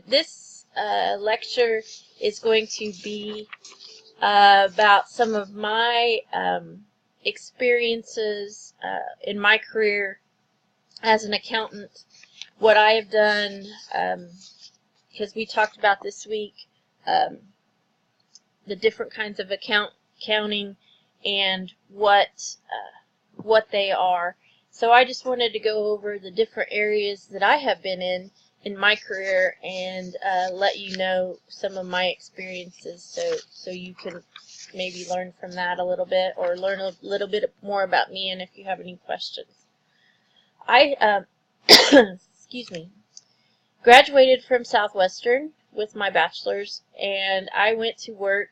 This lecture is going to be about some of my experiences in my career as an accountant, what I have done, because we talked about this week the different kinds of accounting and what they are. So I just wanted to go over the different areas that I have been in my career and let you know some of my experiences, so you can maybe learn from that a little bit, or learn a little bit more about me, and if you have any questions. I excuse me, graduated from Southwestern with my bachelor's, and I went to work.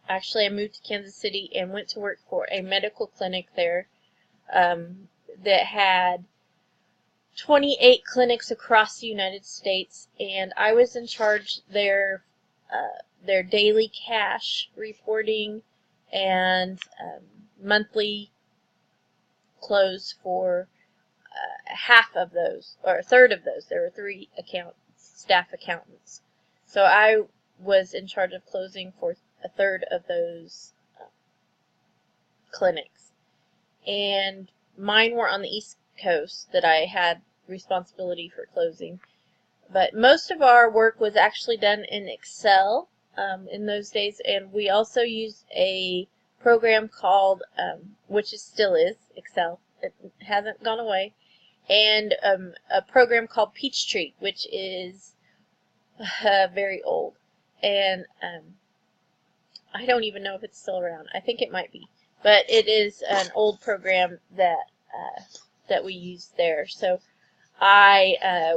Actually, I moved to Kansas City and went to work for a medical clinic there that had 28 clinics across the United States, and I was in charge their daily cash reporting and monthly close for half of those, or a third of those. There were 3 staff accountants. So I was in charge of closing for a third of those clinics. And mine were on the East Coast that I had responsibility for closing. But most of our work was actually done in Excel in those days, and we also used a program called, which still is Excel, it hasn't gone away, and a program called Peachtree, which is very old, and I don't even know if it's still around. I think it might be, but it is an old program that we used there. So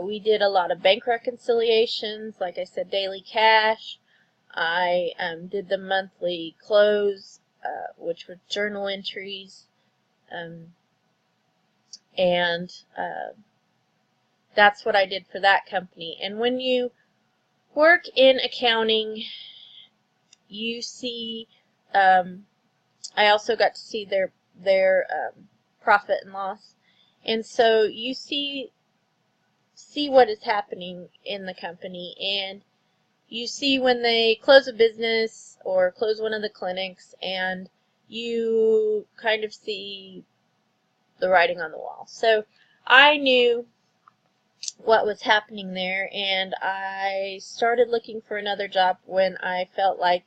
we did a lot of bank reconciliations, like I said, daily cash. I did the monthly close, which were journal entries, and that's what I did for that company. And when you work in accounting, you see, I also got to see their profit and loss, and so you see what is happening in the company, and you see when they close a business or close one of the clinics, and you kind of see the writing on the wall. So I knew what was happening there, and I started looking for another job when I felt like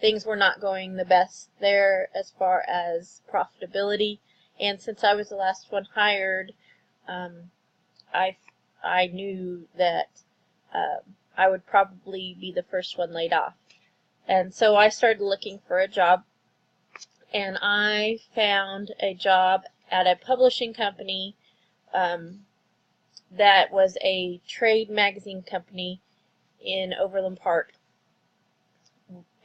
things were not going the best there as far as profitability. And since I was the last one hired, I knew that I would probably be the first one laid off. And so I started looking for a job, and I found a job at a publishing company that was a trade magazine company in Overland Park.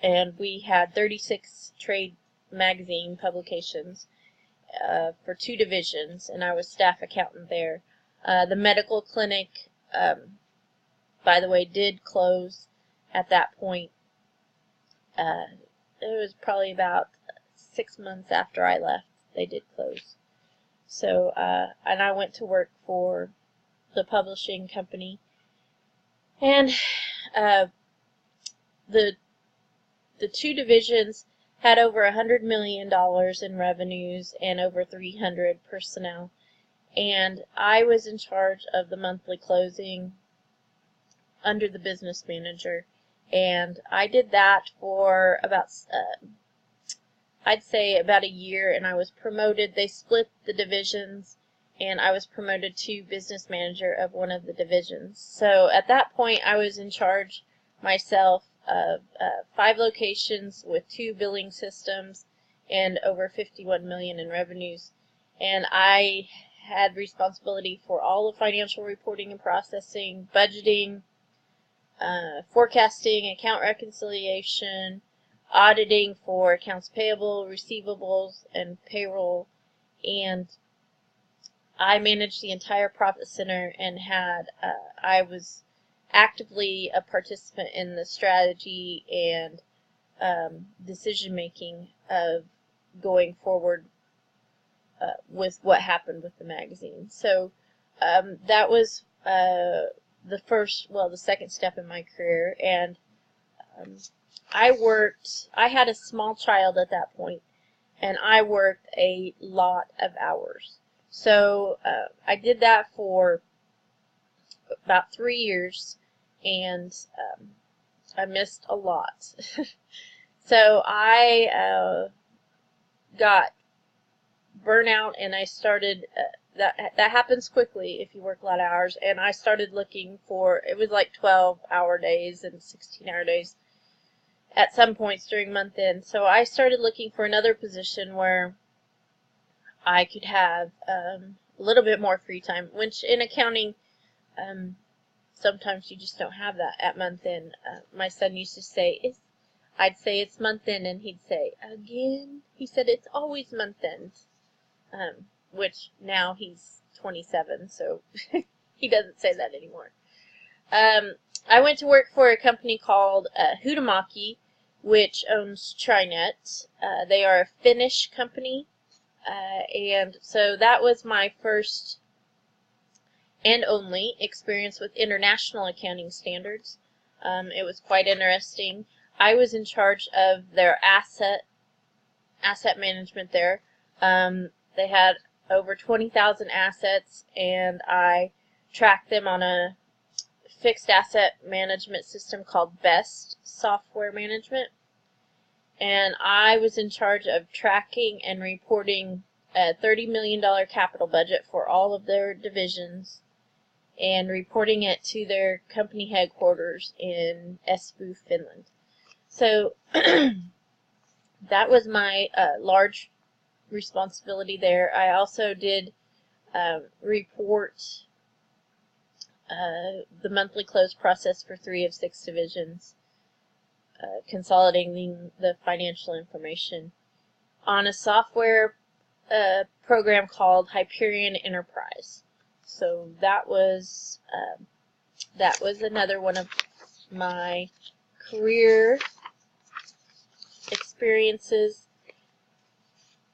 And we had 36 trade magazine publications for 2 divisions, and I was staff accountant there. The medical clinic, by the way, did close at that point. It was probably about 6 months after I left, they did close. So, and I went to work for the publishing company, and the 2 divisions had over $100 million in revenues and over 300 personnel, and I was in charge of the monthly closing under the business manager, and I did that for about I'd say about a year, and I was promoted. They split the divisions, and I was promoted to business manager of one of the divisions. So at that point, I was in charge myself of 5 locations with 2 billing systems and over $51 million in revenues. And I had responsibility for all of financial reporting and processing, budgeting, forecasting, account reconciliation, auditing for accounts payable, receivables, and payroll. And I managed the entire profit center, and I was actively a participant in the strategy and decision making of going forward with what happened with the magazine. So that was the second step in my career, and I had a small child at that point, and I worked a lot of hours. So I did that for about 3 years, and I missed a lot. So I got burnout, and I started, that happens quickly if you work a lot of hours, and I started looking for, it was like 12-hour days and 16-hour days at some points during month end. So I started looking for another position where I could have a little bit more free time, which in accounting, sometimes you just don't have that at month end. My son used to say, I'd say it's month end, and he'd say, again? He said, it's always month end. Which now he's 27, so he doesn't say that anymore. I went to work for a company called Huhtamaki, which owns Trinet. They are a Finnish company, and so that was my first and only experience with international accounting standards. It was quite interesting. I was in charge of their asset management there. They had over 20,000 assets, and I tracked them on a fixed asset management system called BEST Software Management. And I was in charge of tracking and reporting a $30 million capital budget for all of their divisions, and reporting it to their company headquarters in Espoo, Finland. So that was my large responsibility there. I also did report the monthly close process for 3 of 6 divisions, consolidating the financial information on a software program called Hyperion Enterprise. So that was another one of my career experiences,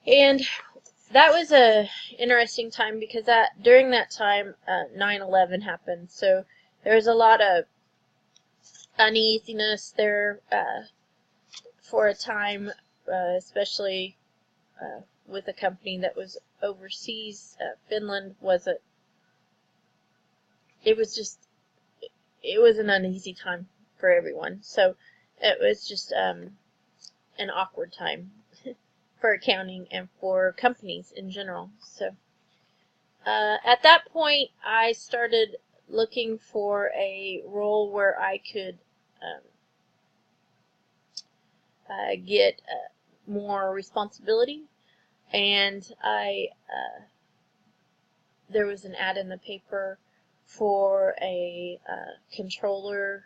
and that was a interesting time because during that time 9/11 happened, so there was a lot of uneasiness there for a time, especially with a company that was overseas. Finland wasn't. It was an uneasy time for everyone. So it was just an awkward time for accounting and for companies in general. So at that point, I started looking for a role where I could get more responsibility, and there was an ad in the paper for a controller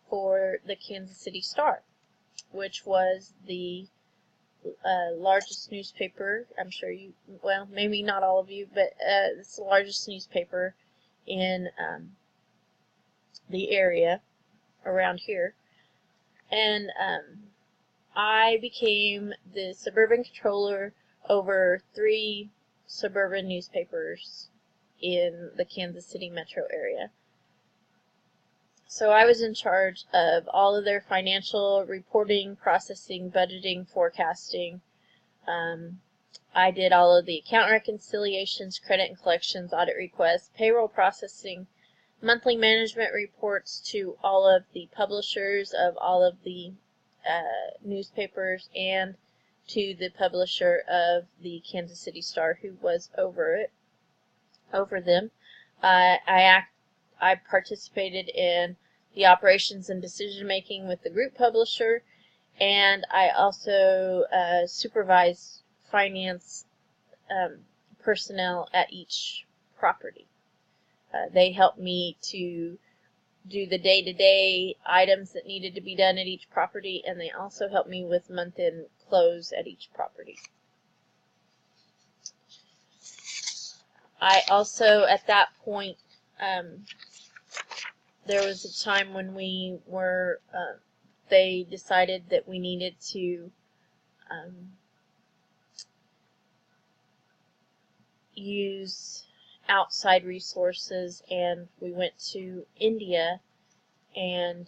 for the Kansas City Star, which was the largest newspaper. I'm sure you, well, maybe not all of you, but it's the largest newspaper in the area around here. And I became the suburban controller over 3 suburban newspapers in the Kansas City metro area. So I was in charge of all of their financial reporting, processing, budgeting, forecasting. I did all of the account reconciliations, credit and collections, audit requests, payroll processing, monthly management reports to all of the publishers of all of the newspapers, and to the publisher of the Kansas City Star, who was over them. I participated in the operations and decision making with the group publisher, and I also supervised finance personnel at each property. They helped me to do the day-to-day items that needed to be done at each property, and they also helped me with month-end close at each property. I also, at that point, there was a time when we were, they decided that we needed to use outside resources, and we went to India, and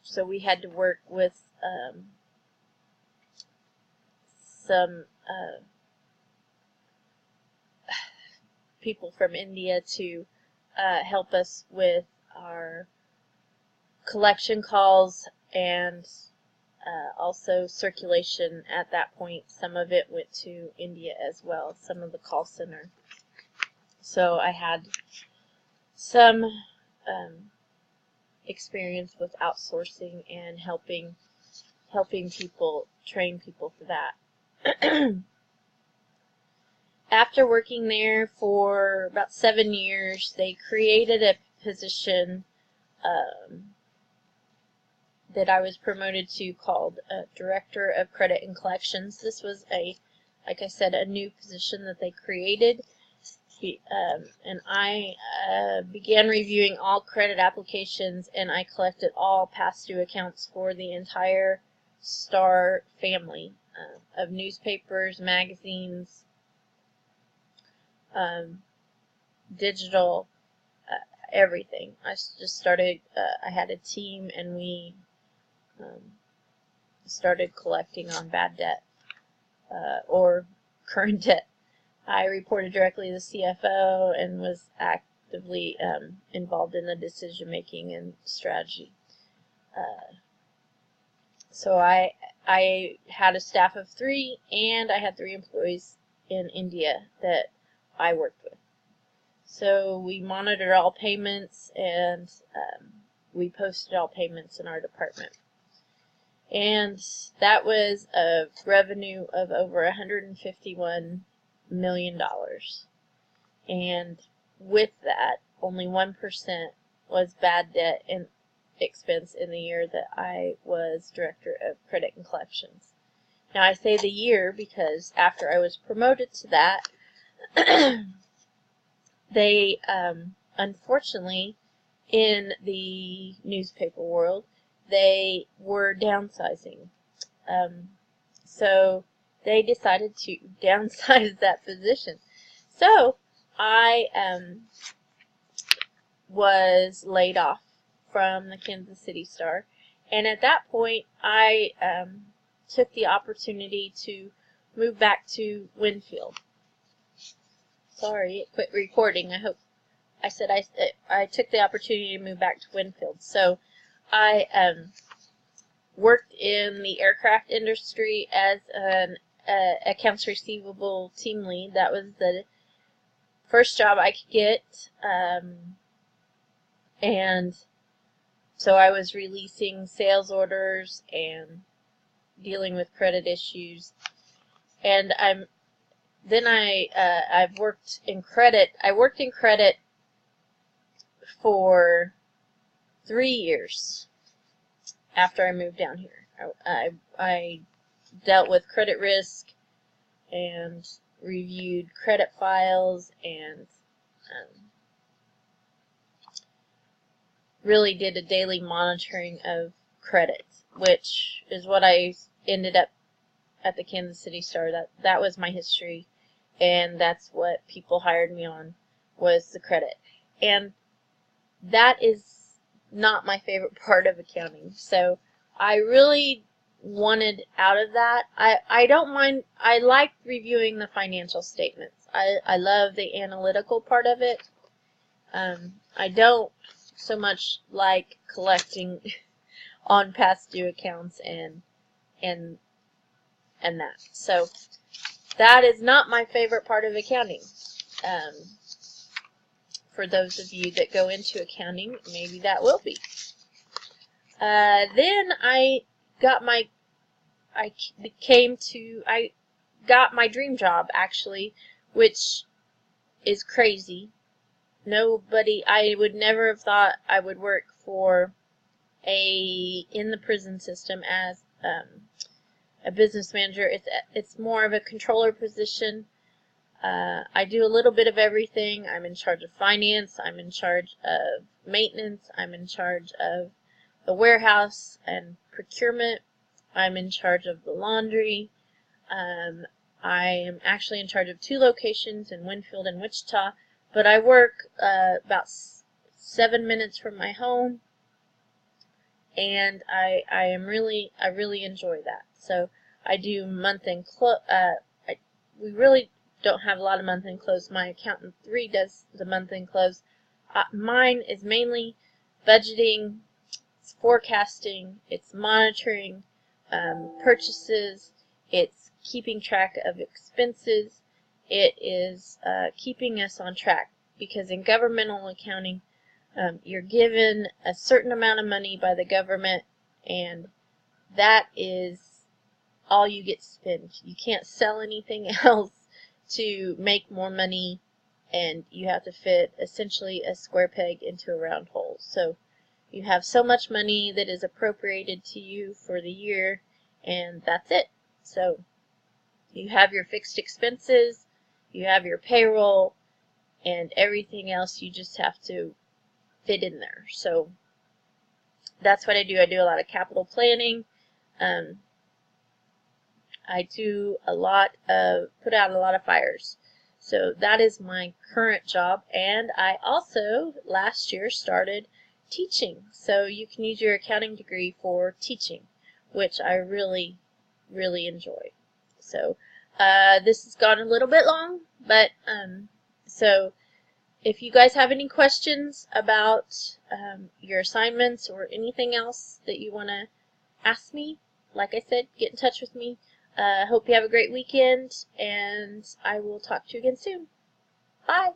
so we had to work with some people from India to help us with our collection calls, and also circulation at that point. Some of it went to India as well, some of the call center. So I had some experience with outsourcing and helping people, train people for that. After working there for about 7 years, they created a position that I was promoted to called Director of Credit and Collections. This was like I said, a new position that they created. And I began reviewing all credit applications, and I collected all past due accounts for the entire Star family of newspapers, magazines, digital, everything. I just started, I had a team, and we started collecting on bad debt or current debt. I reported directly to the CFO and was actively involved in the decision making and strategy. So I had a staff of 3, and I had 3 employees in India that I worked with. So we monitored all payments, and we posted all payments in our department. And that was a revenue of over $151 million. And with that, only 1% was bad debt and expense in the year that I was Director of Credit and Collections. Now I say the year because after I was promoted to that, they unfortunately, in the newspaper world, they were downsizing. So they decided to downsize that position. So I was laid off from the Kansas City Star, and at that point I took the opportunity to move back to Winfield. Sorry, it quit recording. I said I took the opportunity to move back to Winfield. So I worked in the aircraft industry as an accounts receivable team lead. That was the first job I could get, and so I was releasing sales orders and dealing with credit issues. And I've worked in credit. I worked in credit for 3 years after I moved down here. I dealt with credit risk and reviewed credit files, and really did a daily monitoring of credit, which is what I ended up at the Kansas City Star. That was my history, and that's what people hired me on, was the credit. And that is not my favorite part of accounting. So I really wanted out of that. I don't mind. I like reviewing the financial statements. I love the analytical part of it. I don't so much like collecting on past due accounts and that. So that is not my favorite part of accounting. For those of you that go into accounting, maybe that will be. Then I got my dream job, actually, which is crazy. I would never have thought I would work for in the prison system as a business manager. It's more of a controller position. I do a little bit of everything. I'm in charge of finance. I'm in charge of maintenance. I'm in charge of the warehouse and procurement. I'm in charge of the laundry. I am actually in charge of 2 locations in Winfield and Wichita. but I work about 7 minutes from my home, and I really enjoy that. So I do month-end close. We really don't have a lot of month-end close. My accountant 3 does the month-end close. Mine is mainly budgeting, it's forecasting, it's monitoring purchases, it's keeping track of expenses, it is keeping us on track, because in governmental accounting, you're given a certain amount of money by the government, and that is all you get to spend. You can't sell anything else to make more money, and you have to fit essentially a square peg into a round hole. So you have so much money that is appropriated to you for the year, and that's it. So you have your fixed expenses, you have your payroll, and everything else you just have to fit in there. So that's what I do. I do a lot of capital planning. I do a lot of, put out a lot of fires. So that is my current job, and I also last year started teaching. So you can use your accounting degree for teaching, which I really enjoy. So this has gone a little bit long, but so if you guys have any questions about your assignments or anything else that you want to ask me, like I said, get in touch with me. Hope you have a great weekend, and I will talk to you again soon. Bye!